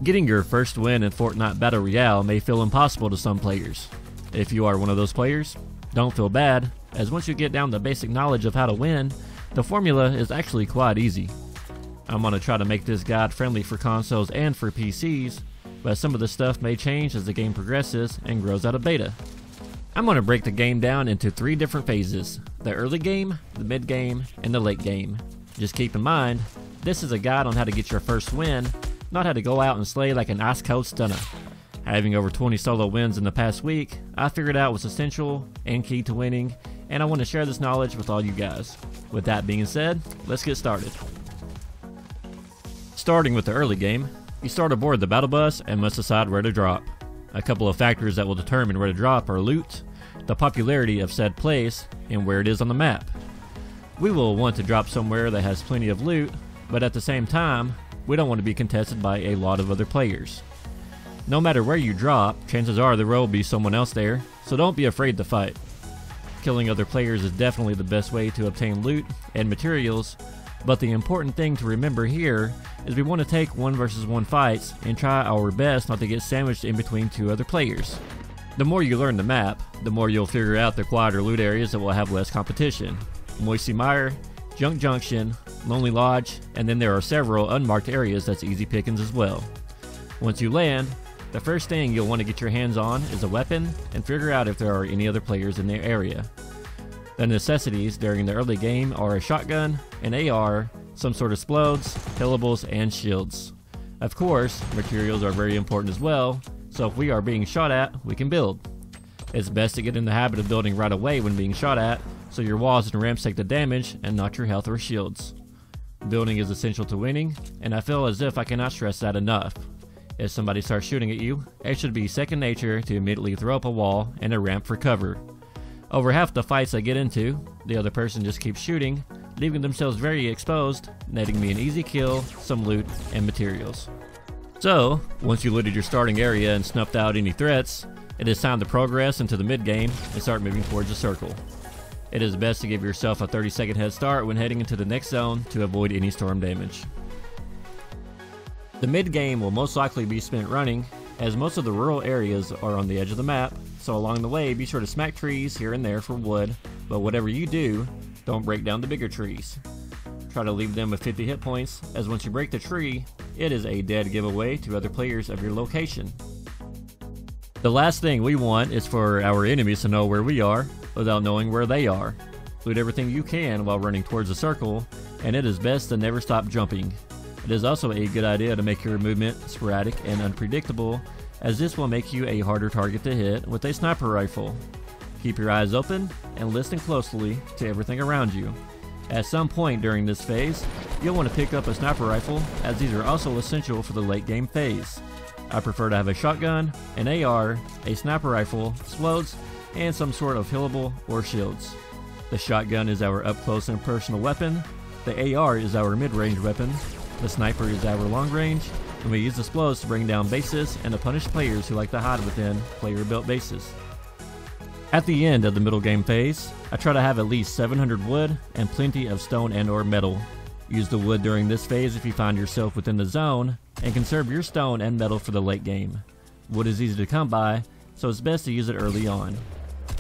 Getting your first win in Fortnite Battle Royale may feel impossible to some players. If you are one of those players, don't feel bad, as once you get down the basic knowledge of how to win, the formula is actually quite easy. I'm going to try to make this guide friendly for consoles and for PCs, but some of the stuff may change as the game progresses and grows out of beta. I'm going to break the game down into 3 different phases: the early game, the mid game, and the late game. Just keep in mind, this is a guide on how to get your first win, not how to go out and slay like an ice cold stunner. Having over 20 solo wins in the past week, I figured out what's essential and key to winning, and I want to share this knowledge with all you guys. With that being said, let's get started. Starting with the early game, you start aboard the battle bus and must decide where to drop. A couple of factors that will determine where to drop are loot, the popularity of said place, and where it is on the map. We will want to drop somewhere that has plenty of loot, but at the same time, we don't want to be contested by a lot of other players. No matter where you drop, chances are there will be someone else there, so don't be afraid to fight. Killing other players is definitely the best way to obtain loot and materials, but the important thing to remember here is we want to take 1 versus 1 fights and try our best not to get sandwiched in between 2 other players. The more you learn the map, the more you'll figure out the quieter loot areas that will have less competition. Moisty Mire, Junk Junction, Lonely Lodge, and then there are several unmarked areas that's easy pickings as well. Once you land, the first thing you'll want to get your hands on is a weapon and figure out if there are any other players in the area. The necessities during the early game are a shotgun, an AR, some sort of explodes, killables, and shields. Of course, materials are very important as well, so if we are being shot at, we can build. It's best to get in the habit of building right away when being shot at, so your walls and ramps take the damage and not your health or shields. Building is essential to winning, and I feel as if I cannot stress that enough. If somebody starts shooting at you, it should be second nature to immediately throw up a wall and a ramp for cover. Over half the fights I get into, the other person just keeps shooting, leaving themselves very exposed, netting me an easy kill, some loot, and materials. So, once you looted your starting area and snuffed out any threats, it is time to progress into the mid game and start moving towards a circle. It is best to give yourself a 30-second head start when heading into the next zone to avoid any storm damage. The mid game will most likely be spent running, as most of the rural areas are on the edge of the map, so along the way be sure to smack trees here and there for wood, but whatever you do, don't break down the bigger trees. Try to leave them with 50 hit points, as once you break the tree, it is a dead giveaway to other players of your location. The last thing we want is for our enemies to know where we are, without knowing where they are. Loot everything you can while running towards the circle, and it is best to never stop jumping. It is also a good idea to make your movement sporadic and unpredictable, as this will make you a harder target to hit with a sniper rifle. Keep your eyes open and listen closely to everything around you. At some point during this phase, you'll want to pick up a sniper rifle, as these are also essential for the late game phase. I prefer to have a shotgun, an AR, a sniper rifle, explodes, and some sort of healable or shields. The shotgun is our up close and personal weapon, the AR is our mid-range weapon, the sniper is our long range, and we use explodes to bring down bases and to punish players who like to hide within player-built bases. At the end of the middle game phase, I try to have at least 700 wood and plenty of stone and or metal. Use the wood during this phase if you find yourself within the zone, and conserve your stone and metal for the late game. Wood is easy to come by, so it's best to use it early on.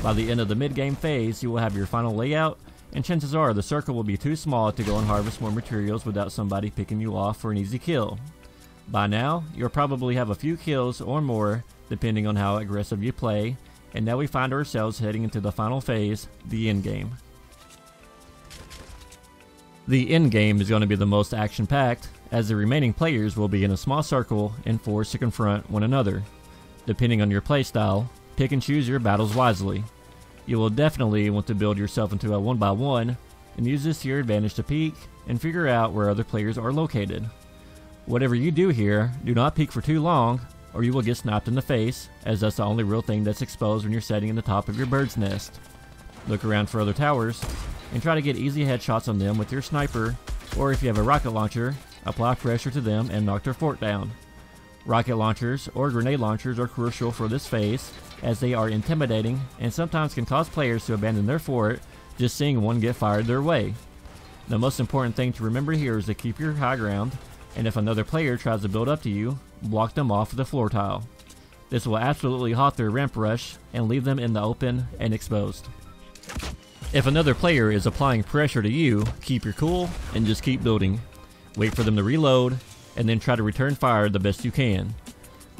By the end of the mid-game phase, you will have your final layout, and chances are the circle will be too small to go and harvest more materials without somebody picking you off for an easy kill. By now, you'll probably have a few kills or more, depending on how aggressive you play, and now we find ourselves heading into the final phase, the end game. The end game is going to be the most action-packed, as the remaining players will be in a small circle and forced to confront one another. Depending on your playstyle, pick and choose your battles wisely. You will definitely want to build yourself into a 1x1 and use this to your advantage to peek and figure out where other players are located. Whatever you do here, do not peek for too long or you will get sniped in the face, as that's the only real thing that's exposed when you're sitting in the top of your bird's nest. Look around for other towers and try to get easy headshots on them with your sniper, or if you have a rocket launcher, apply pressure to them and knock their fort down. Rocket launchers or grenade launchers are crucial for this phase, as they are intimidating and sometimes can cause players to abandon their fort just seeing one get fired their way. The most important thing to remember here is to keep your high ground, and if another player tries to build up to you, block them off with a floor tile. This will absolutely halt their ramp rush and leave them in the open and exposed. If another player is applying pressure to you, keep your cool and just keep building. Wait for them to reload, and then try to return fire the best you can.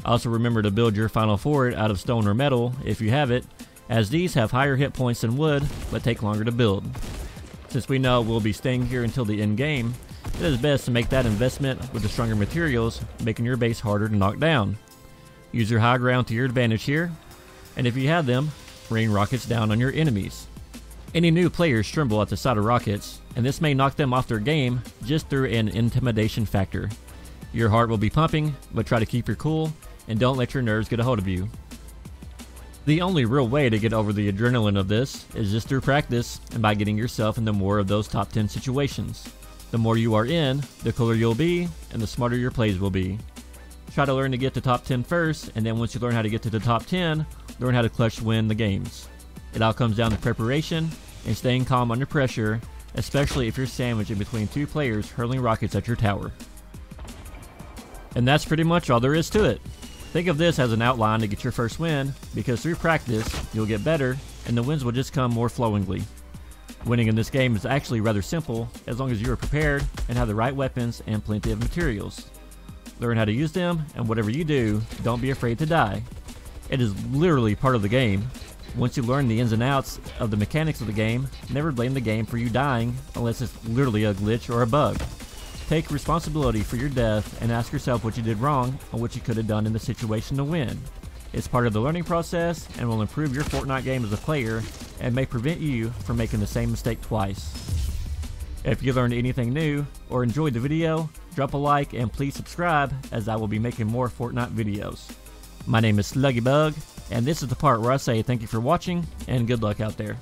Also remember to build your final fort out of stone or metal if you have it, as these have higher hit points than wood, but take longer to build. Since we know we'll be staying here until the end game, it is best to make that investment with the stronger materials, making your base harder to knock down. Use your high ground to your advantage here, and if you have them, rain rockets down on your enemies. Any new players tremble at the sight of rockets, and this may knock them off their game just through an intimidation factor. Your heart will be pumping, but try to keep your cool, and don't let your nerves get a hold of you. The only real way to get over the adrenaline of this is just through practice and by getting yourself into more of those top 10 situations. The more you are in, the cooler you'll be, and the smarter your plays will be. Try to learn to get to top 10 first, and then once you learn how to get to the top 10, learn how to clutch win the games. It all comes down to preparation and staying calm under pressure, especially if you're sandwiched in between two players hurling rockets at your tower. And that's pretty much all there is to it. Think of this as an outline to get your first win, because through practice, you'll get better, and the wins will just come more flowingly. Winning in this game is actually rather simple, as long as you are prepared and have the right weapons and plenty of materials. Learn how to use them, and whatever you do, don't be afraid to die. It is literally part of the game. Once you learn the ins and outs of the mechanics of the game, never blame the game for you dying unless it's literally a glitch or a bug. Take responsibility for your death and ask yourself what you did wrong and what you could have done in the situation to win. It's part of the learning process and will improve your Fortnite game as a player and may prevent you from making the same mistake twice. If you learned anything new or enjoyed the video, drop a like and please subscribe, as I will be making more Fortnite videos. My name is SluggyBug, and this is the part where I say thank you for watching and good luck out there.